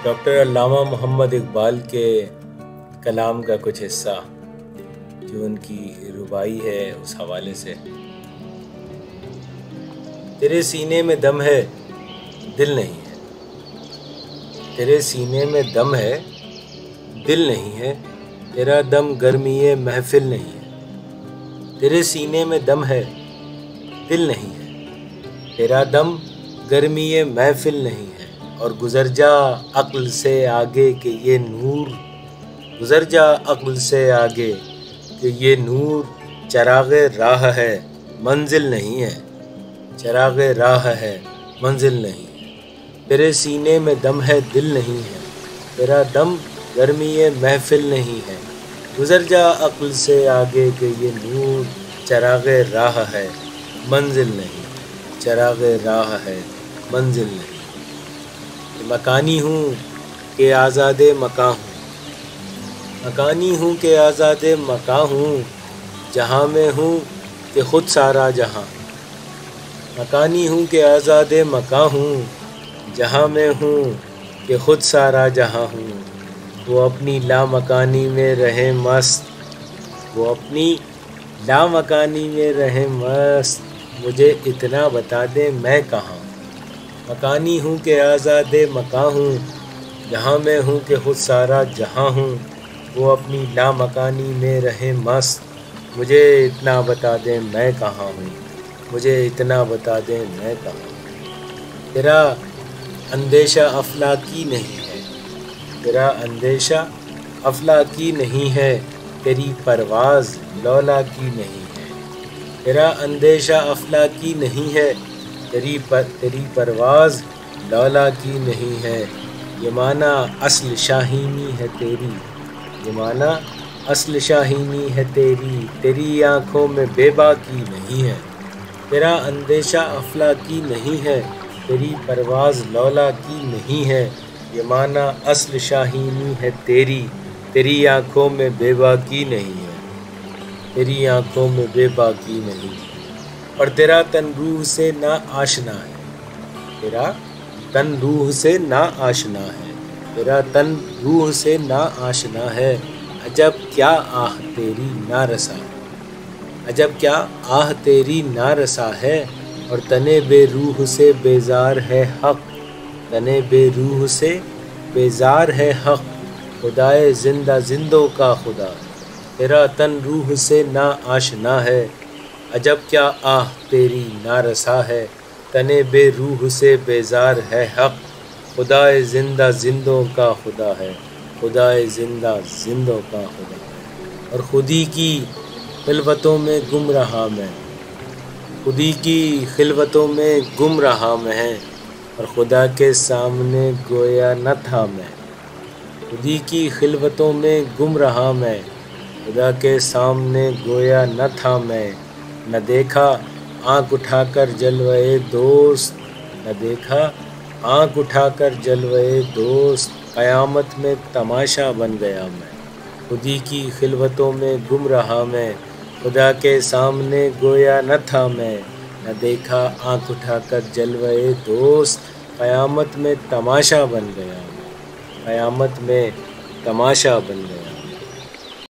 Doctor علامہ محمد اقبال کے کلام کا کچھ حصہ جو ان کی ربائی ہے اس حوالے سے۔ تیرے سینے میں دم ہے دل نہیں ہے، تیرے سینے میں دم ہے دل نہیں ہے، تیرا دم گرمی محفل نہیں ہے۔ تیرے سینے میں دم ہے دل نہیں ہے، تیرا دم گرمی محفل نہیں ہے، اور گزر جا عقل سے آگے کہ یہ نور، گزر جا عقل سے آگے کہ یہ نور چراغ راہ ہے منزل نہیں ہے، چراغ راہ ہے منزل نہیں ہے۔ تیرے سینے میں دم ہے دل نہیں ہے، تیرا دم گرمی محفل نہیں ہے، گزر جا عقل سے آگے کہ یہ نور چراغ راہ ہے منزل نہیں، چراغ راہ ہے منزل نہیں۔ مکانی ہوں کہ آزاد مکاں ہوں، مکانی ہوں کہ آزاد مکاں ہوں، جہاں میں ہوں کہ خود سارا جہاں، مکانی ہوں کہ آزاد مکاں ہوں، جہاں میں ہوں کہ خود سارا جہاں ہوں۔ وہ اپنی لامکانی میں رہے مست، وہ اپنی لامکانی میں رہے مست، مجھے اتنا بتا دے میں کہاں۔ مکانی ہوں کہ آزاد مکاں ہوں، جہاں میں ہوں کہ خود سارا جہاں ہوں۔ وہ اپنی لامکانی میں رہے مست، مجھے اتنا بتا دے میں کہاں ہوں، مجھے اتنا بتا دے میں کہاں ہوں۔ تیرا اندیشہ افلاکی نہیں ہے، تیرا اندیشہ افلاکی نہیں ہے، تیری پرواز لولا کی نہیں ہے۔ تیرا اندیشہ افلاکی نہیں ہے، تیری پرواز لولا کی نہیں ہے۔ یہ معنی اصل شاہینی ہے تیری، یہ معنی اصل شاہینی ہے تیری، تیری آنکھوں میں بے باکی نہیں ہے۔ تیرا اندیشہ افلاکی نہیں ہے، تیری پرواز لولا کی نہیں ہے۔ یہ معنی اصل شاہینی ہے تیری، تیری آنکھوں میں بے باکی نہیں ہے، تیری آنکھوں میں بے باکی نہیں ہے۔ اور تیرا تن روح سے نا آشنا ہے، تیرا تن روح سے نا آشنا ہے، تیرا تن روح سے نا آشنا ہے۔ عجب کیا آہ تیری نا رسا ہے، عجب کیا آہ تیری نا رسا ہے، اور تنے بے روح سے بیزار ہے حق، تنے بے روح سے بیزار ہے حق، خدائے زندہ زندوں کا خدا۔ تیرا تن روح سے نا آشنا ہے، عجب کیا آہ تیری نا رسا ہے، تنے بے روح سے بیزار ہے حق، خدائے زندہ زندوں کا خدا ہے، خدائے زندہ زندوں کا خدا ہے۔ اور خودی کی خلوتوں میں گم رہا میں، خودی کی خلوتوں میں گم رہا میں، اور خدا کے سامنے گویا نہ تھا میں، خودی کی خلوتوں میں گم رہا میں، خدا کے سامنے گویا نہ تھا میں۔ نہ دیکھا آنکھ اٹھا کر جلوے دوست، نہ دیکھا آنکھ اٹھا کر جلوے دوست، قیامت میں تماشا بن گیا میں۔ خودی کی خلوتوں میں گم رہا میں، خدا کے سامنے گویا نہ تھا میں۔ نہ دیکھا آنکھ اٹھا کر جلوے دوست، قیامت میں تماشا بن گیا میں، قیامت میں تماشا بن گیا۔